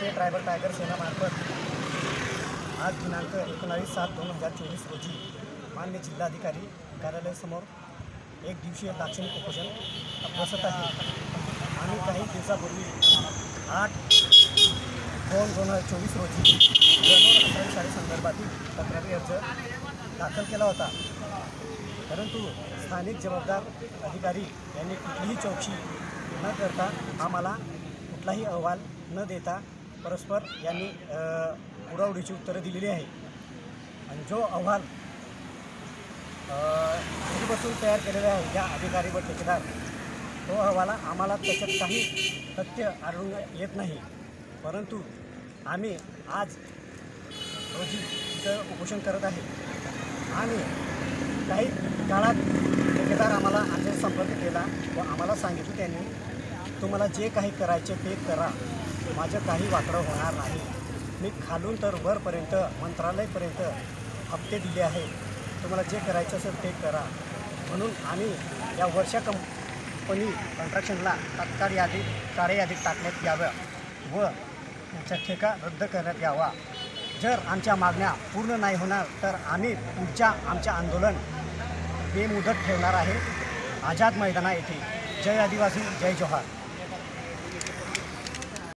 भारतीय tribal tiger सेनामार्फत आज दिनांक 19/7/2024 रोजी मान्य जिल्हाधिकारी कार्यालयासमोर एक दिवसीय लाक्षणिक उपोषण बसत आहे। आम्ही काही दिवसापूर्वी 8/2/2024 रोजी जनरल शाळेसंदर्भातील तक्रारी अर्ज दाखल केला होता, परंतु स्थानिक जबाबदार अधिकारी यांनी कुठलीही चौकशी न करता आम्हाला कुठलाही अहवाल न देता परस्पर यांनी उडाउडीची उत्तरं दिलेली आहे। आणि जो अहवाल बसून तयार केलेला आहे या अधिकारी व ठेकेदार, तो अहवाल आम्हाला त्याच्यात काही तथ्य आढळून येत नाही। परंतु आम्ही आज रोजी इथं उपोषण करत आहे आणि काही काळात ठेकेदार आम्हाला आमच्या संपर्क केला व आम्हाला सांगितलं त्यांनी, तुम्हाला जे काही करायचे ते करा, माझं काही वाकडं होणार नाही। मी खालून तर वरपर्यंत मंत्रालयापर्यंत हप्ते दिले आहे, तुम्हाला जे करायचं असेल ते करा। म्हणून आम्ही या वर्षा कंपनी कॉन्ट्रॅक्शनला तात्काळ कार्ययादीत टाकण्यात यावं व त्याचा ठेका रद्द करण्यात यावा। जर आमच्या मागण्या पूर्ण नाही होणार तर आम्ही आमचे आंदोलन बेमुदत ठेवणार आहे आझाद मैदाना येथे। जय आदिवासी, जय जोहार।